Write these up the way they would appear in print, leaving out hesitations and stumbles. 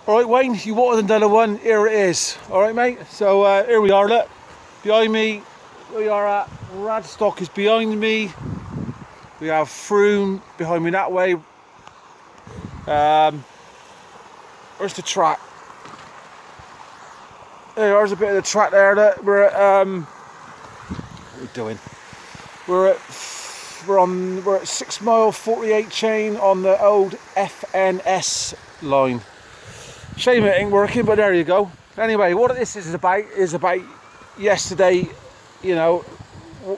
Alright Wayne, you wanted another one, here it is. Alright mate, so here we are, look. Behind me, we are at Radstock is behind me. We have Froome behind me that way. Where's the track? There's a bit of the track there. Look. We're at, what are we doing? We're at 6 mile 48 chain on the old FNS line. Shame it ain't working, but there you go. Anyway, what this is about yesterday, you know,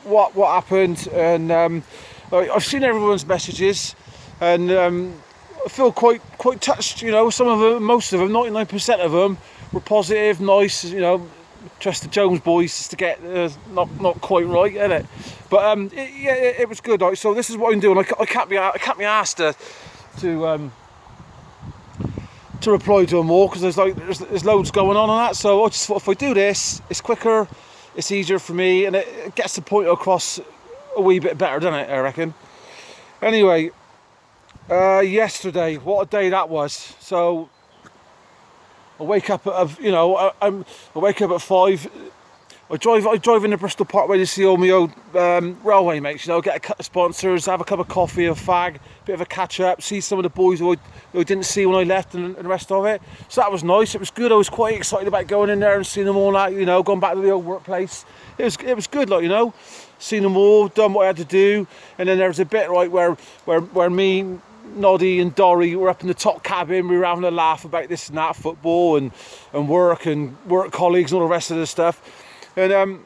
what happened, and I've seen everyone's messages, and I feel quite touched. You know, some of them, most of them, 99% of them were positive, nice. You know, trust the Jones boys to get not quite right, innit? But it was good. Right? So this is what I'm doing. I can't be asked to reply to them all because there's loads going on that. So I just thought if I do this, it's quicker, it's easier for me, and it gets the point across a wee bit better, doesn't it? I reckon. Anyway, yesterday, what a day that was. So I wake up at I wake up at 5. I drive into Bristol Parkway to see all my old railway mates, you know, get a couple of sponsors, have a cup of coffee, a fag, bit of a catch up, see some of the boys who I didn't see when I left, and the rest of it. So that was nice, it was good. I was quite excited about going in there and seeing them all out, you know, going back to the old workplace. It was good, like, you know, seen them all, done what I had to do. And then there was a bit, right, where me, Noddy and Dorry were up in the top cabin. We were having a laugh about this and that, football and work colleagues and all the rest of the stuff. And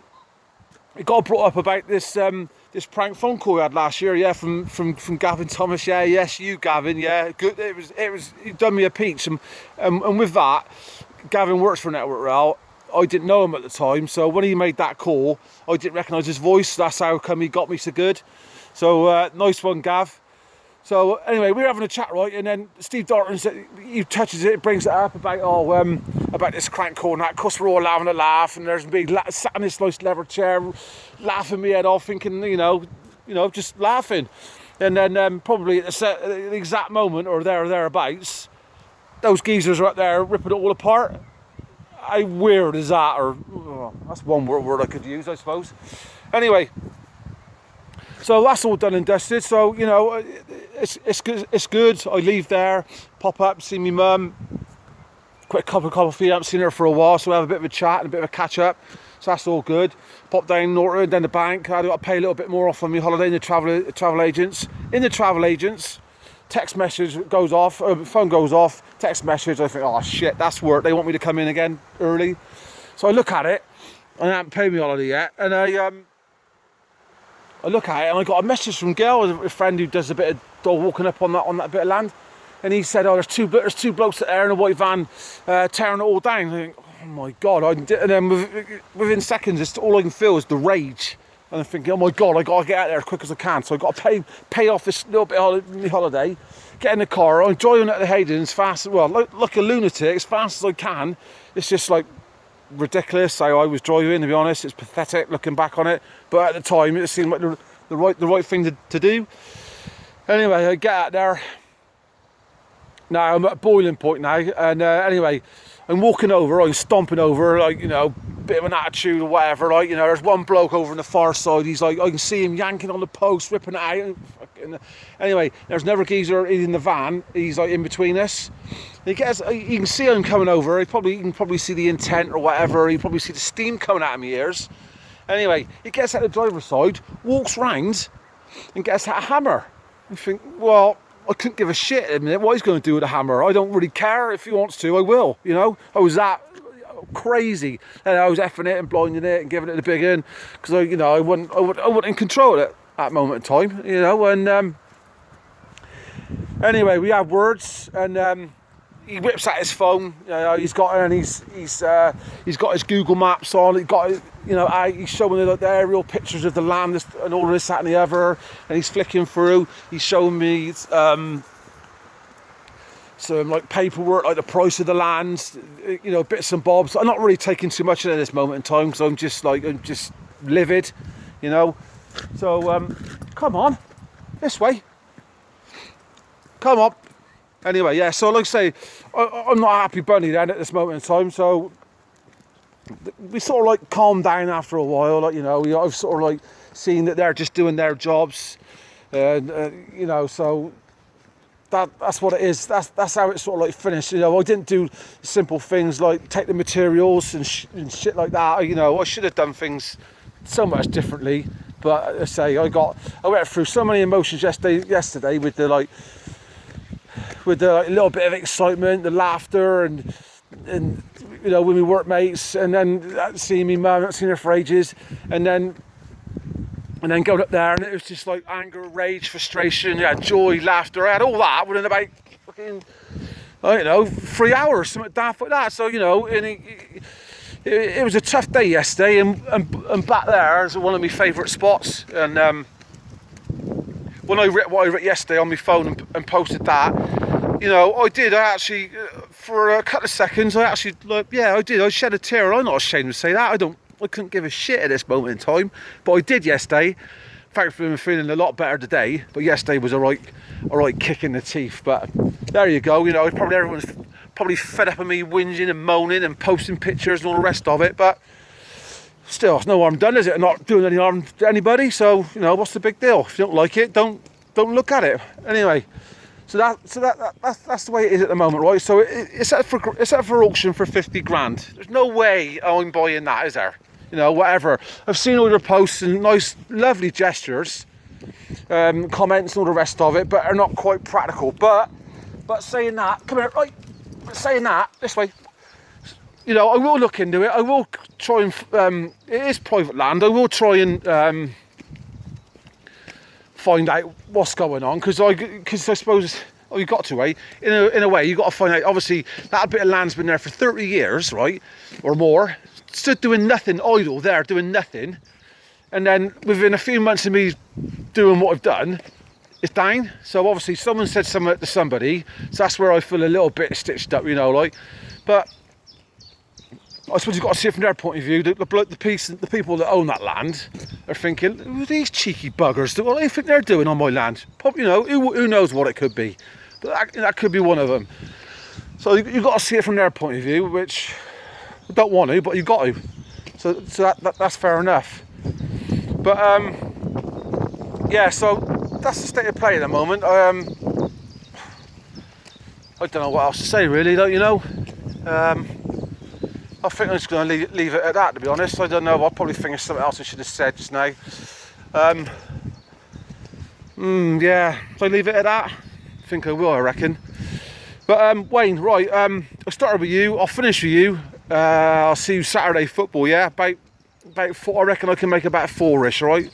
it got brought up about this this prank phone call we had last year, yeah, from Gavin Thomas, yeah, yes, you Gavin, yeah, good. It was he done me a peach, and with that, Gavin works for Network Rail. I didn't know him at the time, so when he made that call, I didn't recognise his voice. That's how come he got me so good. So nice one, Gav. So anyway, we were having a chat, right, and then Steve Darton said, he touches it, brings it up about about this crank call and that. Of course, we're all having a laugh, and there's me sat in this nice leather chair, laughing my head off, thinking, you know, just laughing. And then probably at the exact moment, or thereabouts, those geezers are up there ripping it all apart. How weird is that? Or that's one word I could use, I suppose. Anyway. So that's all done and dusted. So, you know, it's good. I leave there, pop up, see me mum, quick cup of coffee. I haven't seen her for a while, so we have a bit of a chat and a bit of a catch up. So that's all good. Pop down Norton, down the bank. I've got to pay a little bit more off on my holiday in the travel agents. In the travel agents, text message goes off, phone goes off, text message. I think, oh shit, that's work. They want me to come in again early. So I look at it, and I haven't paid my holiday yet, and I look at it and I got a message from Gail, a friend who does a bit of dog walking up on that bit of land, and he said, "Oh, there's two blokes there in a white van tearing it all down." I think, oh my god! And then within seconds, it's all I can feel is the rage, and I'm thinking, oh my god, I got to get out there as quick as I can. So I got to pay off this little bit of my holiday, get in the car, I'm driving at the Hayden as fast, like a lunatic, as fast as I can. It's just like ridiculous how I was driving, to be honest. It's pathetic looking back on it, but at the time it seemed like the right thing to do. Anyway, I get out there. Now I'm at boiling point now, and anyway, I'm walking over, I'm stomping over, like, you know, bit of an attitude or whatever, like, you know, there's one bloke over on the far side, he's like, I can see him yanking on the post, ripping it out. Anyway, there's another geezer in the van, he's like in between us. You can see him coming over, you can probably see the intent or whatever, you probably see the steam coming out of my ears. Anyway, he gets out the driver's side, walks round, and gets out a hammer. I think, well, I couldn't give a shit at a minute what he's going to do with a hammer. I don't really care. If he wants to, I will, you know. I was that crazy, and I was effing it and blinding it and giving it the big un, because I wasn't in control of it at that moment in time, you know. And anyway, we had words, and he whips out his phone. You know, he's got his Google Maps on. He got, you know, he's showing the aerial pictures of the land and all this, that, and the other. And he's flicking through. He's showing me some like paperwork, like the price of the land, you know, bits and bobs. I'm not really taking too much in at this moment in time, because I'm just livid, you know. So come on, this way. Come on. Anyway, yeah, so like I say, I'm not a happy bunny then at this moment in time, so we sort of like calmed down after a while, like, you know, I've sort of like seen that they're just doing their jobs, and you know, so that's what it is. That's how it's sort of like finished. You know, I didn't do simple things like take the materials and shit like that. You know, I should have done things so much differently. But I say I went through so many emotions yesterday with the like little bit of excitement, the laughter, and you know, with my workmates, and then seeing me mum, not seen her for ages, and then going up there, and it was just like anger, rage, frustration, yeah, joy, laughter. I had all that within about fucking, I don't know, 3 hours, something daft like that. So, you know, and it was a tough day yesterday, and back there is one of my favourite spots. And when I wrote what I wrote yesterday on my phone and posted that, you know, I actually, for a couple of seconds, I did. I shed a tear. I'm not ashamed to say that. I couldn't give a shit at this moment in time, but I did yesterday. Thankfully, I'm feeling a lot better today, but yesterday was a right kick in the teeth. But there you go. You know, everyone's probably fed up of me whinging and moaning and posting pictures and all the rest of it, but still, it's no harm done, is it? I'm not doing any harm to anybody, so, you know, what's the big deal? If you don't like it, don't look at it. Anyway, so that's the way it is at the moment, right? So it's up for auction for 50 grand. There's no way I'm buying that, is there? You know, whatever. I've seen all your posts and nice, lovely gestures, comments and all the rest of it, but are not quite practical. But saying that, come here, right? Saying that, this way. You know, I will look into it. I will try and, it is private land. I will try and find out what's going on, because I suppose, oh, you've got to, eh? In a way, you've got to find out. Obviously, that bit of land's been there for 30 years, right? Or more. Stood doing nothing, idle there, doing nothing. And then within a few months of me doing what I've done, it's down. So obviously someone said something to somebody, so that's where I feel a little bit stitched up, you know, like. But I suppose you've got to see it from their point of view. The people that own that land are thinking, who are these cheeky buggers? What do you think they're doing on my land? You know, who knows what it could be? But that could be one of them. So you've got to see it from their point of view, which I don't want to, but you've got to. So that's fair enough. But yeah, so that's the state of play at the moment. I don't know what else to say, really. Don't you know? I think I'm just going to leave it at that, to be honest. I don't know. I'll probably think of something else I should have said just now. Yeah, so I leave it at that. I think I will, I reckon. But Wayne, right, I started with you. I'll finish with you. I'll see you Saturday football, yeah? About 4, I reckon I can make about 4-ish, right?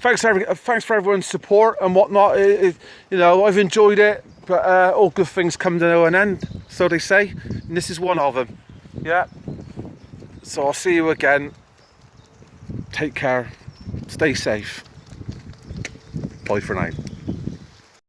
Thanks for everyone's support and whatnot. You know, I've enjoyed it, but all good things come to an end, so they say, and this is one of them. Yeah. So I'll see you again. Take care. Stay safe. Bye for now.